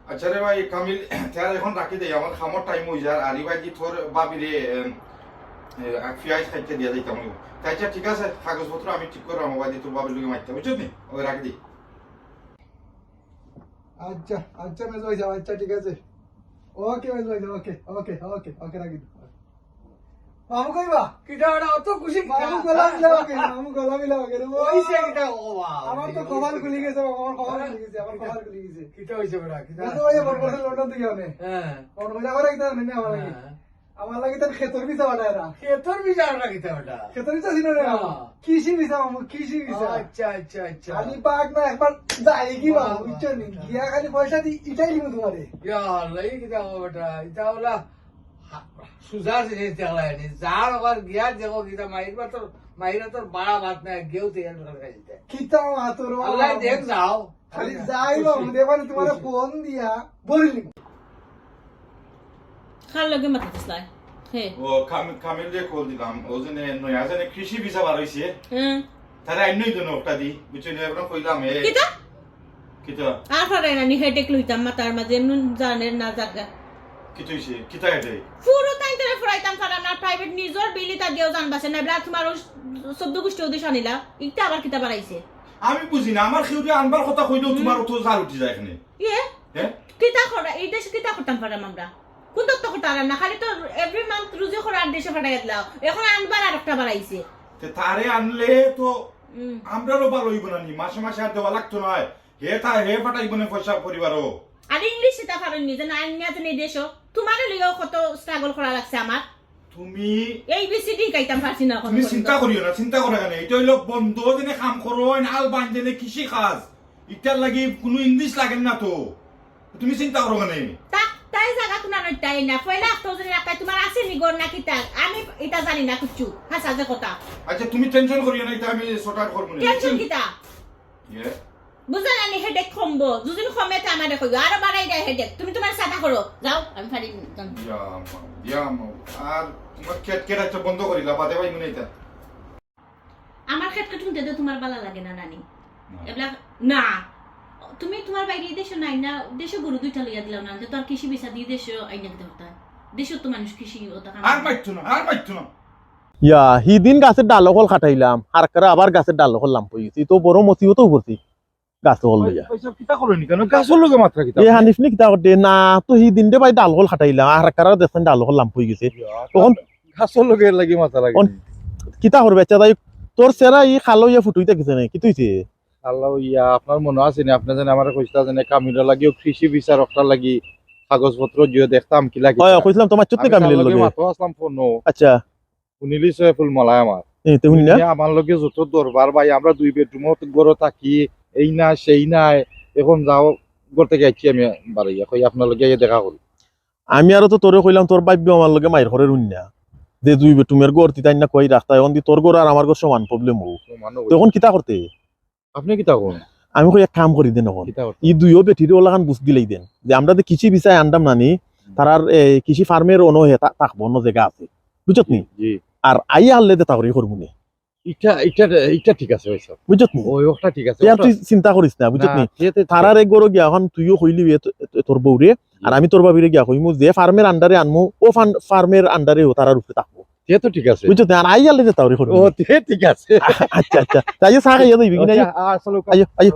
আচ্ছা রে ভাই কামিল তার এখন রাখি দেই আমার খামর টাইম হই যায় আর ভাই কি তোর বাবিরে ফিয়াজ খাইতে দিয়া যাইতাম তাই আচ্ছা ঠিক আছে কাগজপত্র আমি ঠিক করে আমার বাড়ি তোর বাবির লগে মাইতে বুঝছো নি ওই রাখি দেই আচ্ছা আচ্ছা মেজ ভাই যাও আচ্ছা ঠিক আছে ওকে মেজ ভাই ওকে ওকে ওকে ওকে রাখি দিও মামু কইবা কিটা ওটা অত খুশি মামু গলা মিলাওকে মামু গলা মিলাওকে রে ওইছে কিটা ও বাবা আমার তো কপাল খুলে গেছে আমার কপাল খুলে গেছে আমার কপাল খুলে গেছে কিটা হইছে বড়া কিটা মেজ ভাই বড় লন্ডন থেকে আনে হ্যাঁ কোন মজা করে কিটা নেনে আমার লাগি তার খেতর বিছা বানায় না খেতর বিচার না কিটা ওটা খেতর বিছা দিন রে কৃষি বিছা মামু কৃষি বিছা আচ্ছা আচ্ছা আচ্ছা খালি পাক না একবার যাই কি বাবু বুঝছো নি গিয়া খালি পয়সা দি ইটাই লিখো তোমারে ইয়া আল্লাহ এই কিটা ওটা এটা হলা সুজা জিনিস দেখলা নি যার আবার গিয়া দেখো কিটা মাইরা তোর বাড়া ভাত না গেও তেল খাইতে কিতা মাতর আল্লাহ দেখ যাও খালি যাই বাবু দেবানি তোমারে ফোন দিয়া বলিনি খার লগে মাথা দিসলাই হে ও কামিল রে কল দিলাম ও জনে নয়া জনে কৃষি ভিসা বার হইছে হ্যাঁ তারা আইনই তো নকটা দি বুঝছো নি এখন কইলাম এ কিটা কিটা আর ফারে না নি হেডেক লইতাম মাথার মাঝে নুন জানে না জাগা কিটা হইছে কিটা এটা পুরো টাইম ধরে ফুরাইতাম ফারা না প্রাইভেট নিজর বিলিতা দিও জানবাসে না ব্লা তোমার সদ্য গোষ্ঠী ওদিশ আনিলা ইটা আবার কিটা বাড়াইছে আমি বুঝি না আমার খেউরে আনবার কথা কইলেও তোমার অত জাল উঠি যায় এখানে ইয়ে হ্যাঁ কিটা করা এই দেশে কিটা করতাম পারাম আমরা কোন তত্ত্ব করতাম না খালি তো এভরি মান্থ রুজি করে আর দেশে ফাটাই দিলাও এখন আনবার আর একটা বাড়াইছে তে তারে আনলে তো আমরারও ভালো হইব না নি মাসে মাসে আর দেওয়া লাগতো নয় হে ফাটাইব না পয়সা পরিবারও আর ইংলিশ এটা পারেননি যে না আইনিয়া যে এই দেশও তোমার লিগেও কত স্ট্রাগল করা লাগছে আমার তুমি এই বিসিডি কাইতাম পারছি না এখন তুমি চিন্তা করিও না চিন্তা করে কেন এটা হইলো বন্ধ দিনে কাম করো আল বান্ধে কৃষি কাজ ইটার লাগি কোনো ইংলিশ লাগে না তো তুমি চিন্তা করো কেন তাই জায়গা তোমার তাই না পয়লা আফতোজের রাখায় তোমার আছে নি গর নাকি তা আমি এটা জানি না কিছু হাসা যে কথা আচ্ছা তুমি টেনশন করিও না এটা আমি সর্ট আউট করব না টেনশন কিটা ইয়ে বুঝা জানি হেডেক কমবো দুদিন কমে তা আমারে কইও আরো বাড়াই দেয় হেডেক তুমি তোমার সাথে করো যাও আমি ফাড়ি আর তোমার কেট একটা বন্ধ করিলা বাদে ভাই মনে এটা আমার ক্ষেত্রে শুনতে তো তোমার ভালো লাগে না নানি এবলা না তুমি তোমার বাইরে দেশে নাই না দেশে গরু দুইটা লইয়া দিলাও না যে তোর কৃষি বিষা দিয়ে দেশে আইনা দিতে হতা দেশে তো মানুষ কৃষি ওটা আর মাইতো না ইয়া হিদিন গাছের ডাল হল খাটাইলাম আর করে আবার গাছের ডাল হল লাম্প হইছি তো বড় মসিবত করছি গাছ হল লইয়া পয়সা কিটা করনি কেন গাছর লগে মাত্রা কিটা এ হানিফ নি কিতা করতে না তো হিদিন দে ভাই ডাল হল খাটাইলাম আর করে দেখছেন ডাল হল লাম্প হই গেছে তখন গাছর লগে লাগি মাথা লাগে কিতা করবে বেচা তাই তোর সেরা ই খালো ইয়া ফুটুইতে গেছে না কি তুইছে আল্লাহ ইয়া আপনার মনে আছে না আপনি জানেন আমার কইতা জানে কামিলা লাগিও কৃষি বিচার একটা লাগি কাগজপত্র জিও দেখতাম কি লাগি হয় কইছিলাম তোমার চুত্তি কামিলের লগে মাতো আসলাম ফোন আচ্ছা শুনিলি সয়ফুল মালাই আমার এই তো শুনি না আমার লগে যত দরবার ভাই আমরা দুই বেডরুমত গড় থাকি এই না সেই নাই এখন যাও গড় থেকে আইছি আমি বাড়াইয়া কই আপনার লগে দেখা করি আমি আর তো তোরে কইলাম তোর বাইব্য আমার লগে মাইর ঘরে রুন না যে দুই বেটুমের গড় তিতাই না কই রাখতা এখন দি তোর গড় আর আমার গড় সমান প্রবলেম হো তখন কিতা করতে আপনি কি তা কোন আমি কই এক কাম করি দেন এখন কিতা ই দুইও বেটির ওলাখান বুঝ দিলেই দেন যে আমরা যে কৃষি বিষয় আনদাম নানি তারার কৃষি ফার্মের অন্য থাকবো অন্য জায়গা আছে বুঝত নি জি আর আইয়া আনলে দে তাহলে করবো নি এটা এটা এটা ঠিক আছে ভাই স্যার বুঝত নি ওই ওটা ঠিক আছে তুই চিন্তা করিস না বুঝত নি তারার এক গরো গিয়া এখন তুইও কইলি তোর বউরে আর আমি তোর বাবিরে গিয়া কইমু যে ফার্মের আন্ডারে আনমু ও ফার্মের আন্ডারে তারার উপরে থাকবো সে তো ঠিক আছে বুঝত নি আর আইয়া আনলে দে তাহলে করবো ও ঠিক আছে আচ্ছা আচ্ছা তাই সারা ইয়া দিবি কি না আসলে আইও আইও